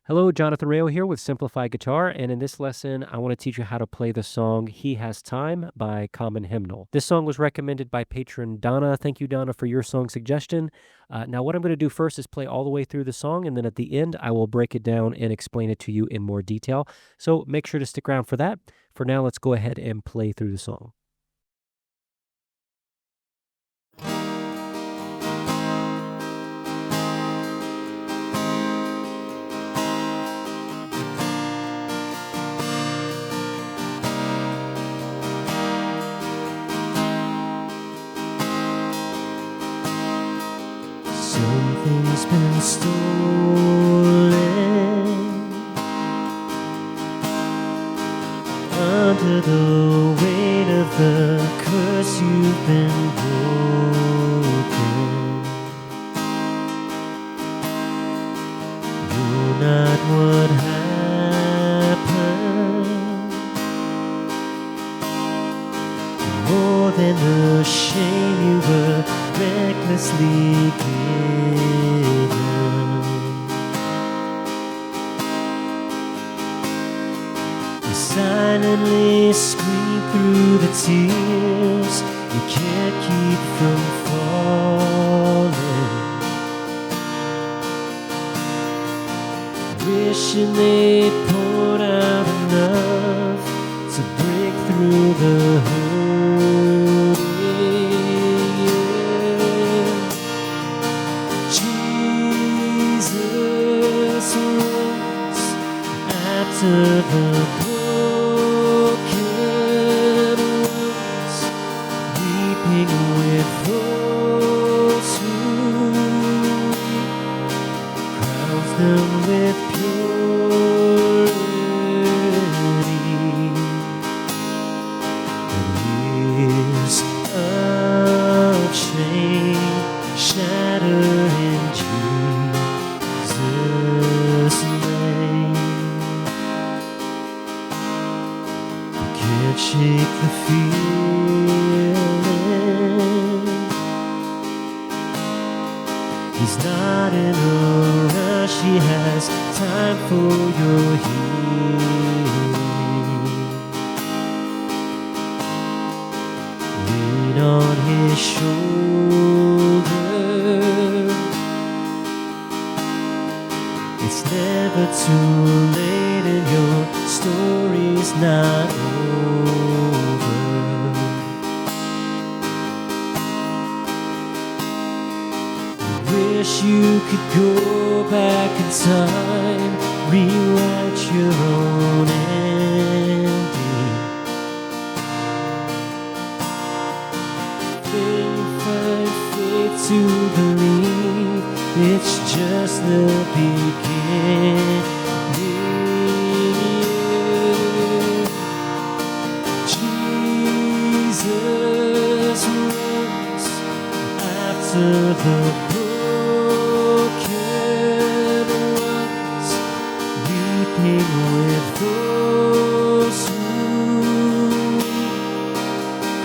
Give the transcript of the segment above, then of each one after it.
Hello, Jonathan Rayo here with Simplified Guitar, and in this lesson, I want to teach you how to play the song He Has Time by Common Hymnal. This song was recommended by Patron Donna. Thank you, Donna, for your song suggestion. Now, what I'm going to do first is play all the way through the song, and then at the end, I will break it down and explain it to you in more detail. So make sure to stick around for that. For now, let's go ahead and play through the song. Something's been stolen under the weight of the curse. You've been broken. Know not what happened, more than the shame you were recklessly given. You silently scream through the tears you can't keep from falling, wishing they poured out enough to break through the hurt. After the broken ones, weeping with those who weep, crowns them with purity, and years of shame shatter in Jesus' name. Can't shake the feeling. He's not in a rush. He has time for your healing. Lean on his shoulder. It's never too late and your story's not over. Wish you could go back in time, rewrite your own ending. Find faith to believe it's just the beginning. Jesus rose after the broken ones, weeping with those who weep,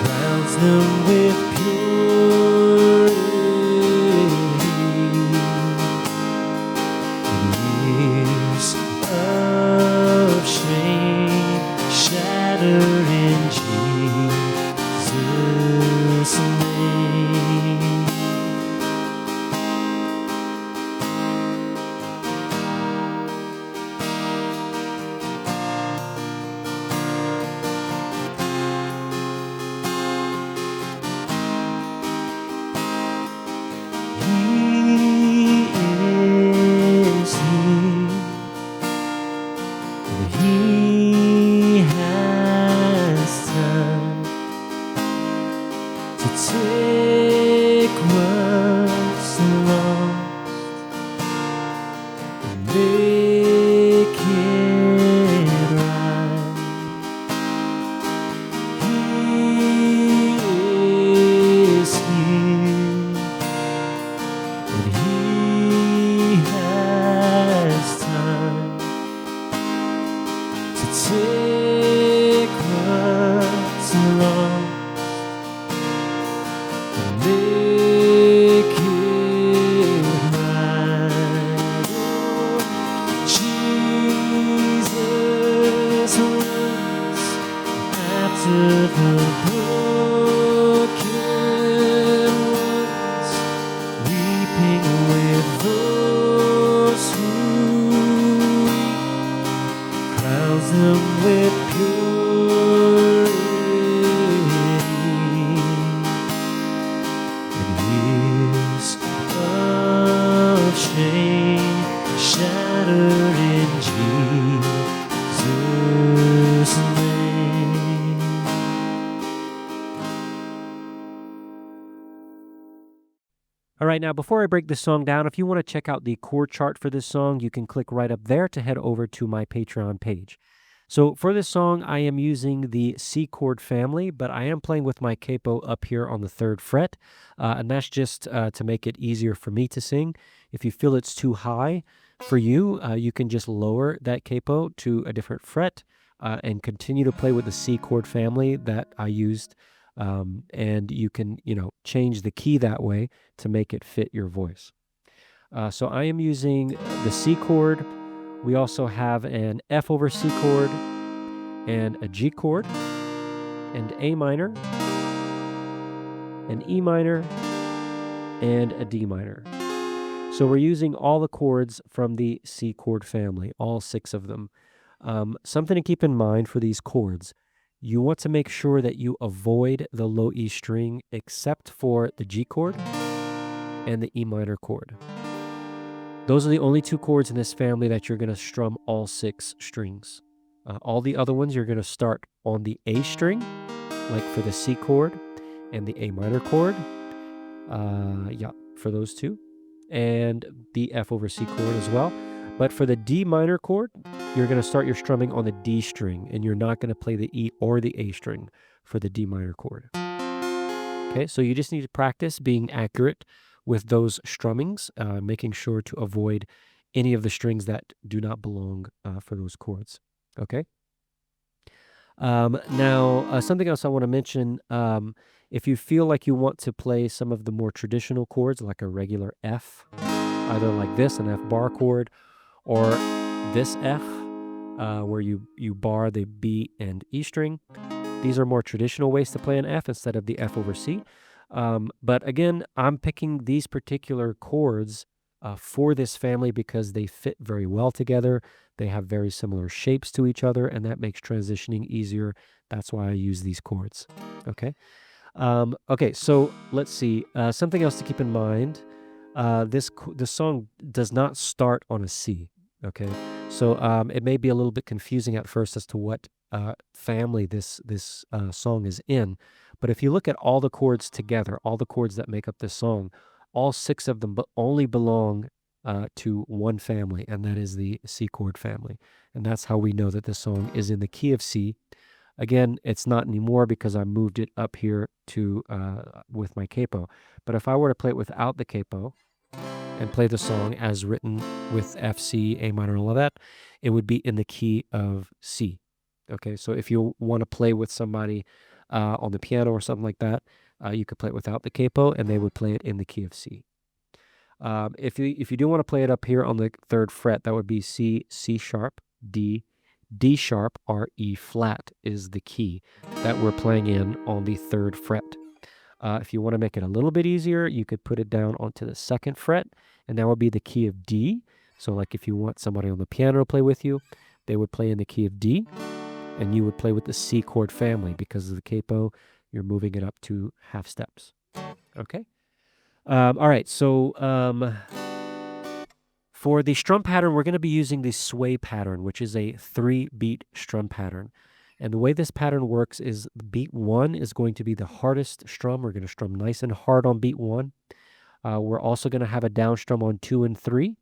crowns them with purity, and years of shame shatter in Jesus' name. He is here, and He has time to take what's lost and make it right. He is here, and He has time to take what's lost and make it right. Oh, Jesus them with purity, and years of shame shattered in Jesus' name. All right, now before I break this song down, if you want to check out the chord chart for this song, you can click right up there to head over to my Patreon page. So for this song, I am using the C chord family, but I am playing with my capo up here on the 3rd fret, and that's just to make it easier for me to sing. If you feel it's too high for you, you can just lower that capo to a different fret and continue to play with the C chord family that I used. And you can, change the key that way to make it fit your voice. So I am using the C chord. We also have an F over C chord and a G chord and A minor, an E minor, and a D minor. So we're using all the chords from the C chord family, all 6 of them. Something to keep in mind for these chords. You want to make sure that you avoid the low E string except for the G chord and the E minor chord. Those are the only 2 chords in this family that you're going to strum all 6 strings. All the other ones you're going to start on the A string, like for the C chord and the A minor chord. For those 2. And the F over C chord as well. But for the D minor chord, you're going to start your strumming on the D string, and you're not going to play the E or the A string for the D minor chord. Okay, so you just need to practice being accurate with those strummings, making sure to avoid any of the strings that do not belong for those chords. Okay? Now, something else I want to mention, if you feel like you want to play some of the more traditional chords, like a regular F, either like this, an F bar chord, or this F, where you bar the B and E string. These are more traditional ways to play an F instead of the F over C. But again, I'm picking these particular chords for this family because they fit very well together. They have very similar shapes to each other, and that makes transitioning easier. That's why I use these chords. Okay. Okay, so let's see. Something else to keep in mind. This song does not start on a C. Okay, so it may be a little bit confusing at first as to what family this song is in. But if you look at all the chords together, all the chords that make up this song, all 6 of them only belong to one family, and that is the C chord family. And that's how we know that this song is in the key of C. Again, it's not anymore because I moved it up here to with my capo. But if I were to play it without the capo and play the song as written with F, C, A minor, and all of that, it would be in the key of C. Okay, so if you want to play with somebody on the piano or something like that, you could play it without the capo, and they would play it in the key of C. If you do want to play it up here on the 3rd fret, that would be C, C sharp, D, D sharp, or E flat is the key that we're playing in on the 3rd fret. If you want to make it a little bit easier, you could put it down onto the 2nd fret, and that would be the key of D. So like if you want somebody on the piano to play with you, they would play in the key of D, and you would play with the C chord family because of the capo. You're moving it up 2 half steps. Okay? All right, so for the strum pattern, we're going to be using the sway pattern, which is a 3-beat strum pattern. And the way this pattern works is beat 1 is going to be the hardest strum. We're going to strum nice and hard on beat 1. We're also going to have a down strum on 2 and 3.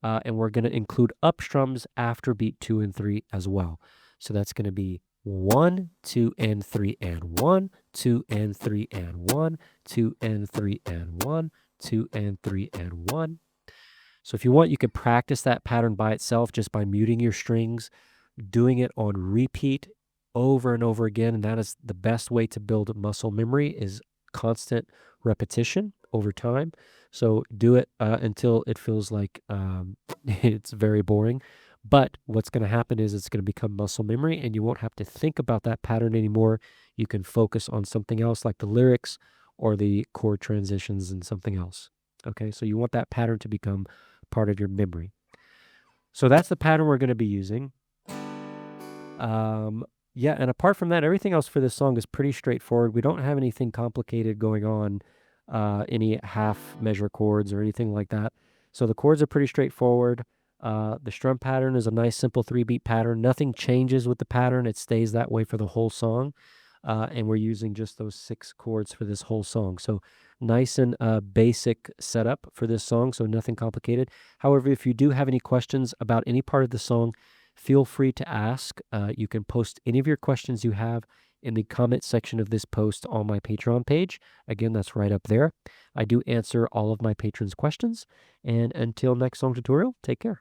And we're going to include up strums after beat 2 and 3 as well. So that's going to be 1, 2, and 3, and 1, 2, and 3, and 1, 2, and 3, and 1, 2, and 3, and 1. So if you want, you could practice that pattern by itself just by muting your strings, doing it on repeat over and over again. And that is the best way to build muscle memory, is constant repetition over time. So do it until it feels like it's very boring. But what's going to happen is it's going to become muscle memory, and you won't have to think about that pattern anymore. You can focus on something else like the lyrics or the chord transitions and something else. Okay, so you want that pattern to become part of your memory. So that's the pattern we're going to be using. Yeah, and apart from that, everything else for this song is pretty straightforward. We don't have anything complicated going on, any half measure chords or anything like that. So the chords are pretty straightforward. The strum pattern is a nice simple 3-beat pattern. Nothing changes with the pattern. It stays that way for the whole song. And we're using just those 6 chords for this whole song. So nice and basic setup for this song, so nothing complicated. However, if you do have any questions about any part of the song, feel free to ask. You can post any of your questions you have in the comment section of this post on my Patreon page. Again, that's right up there. I do answer all of my patrons' questions. And until next song tutorial, take care.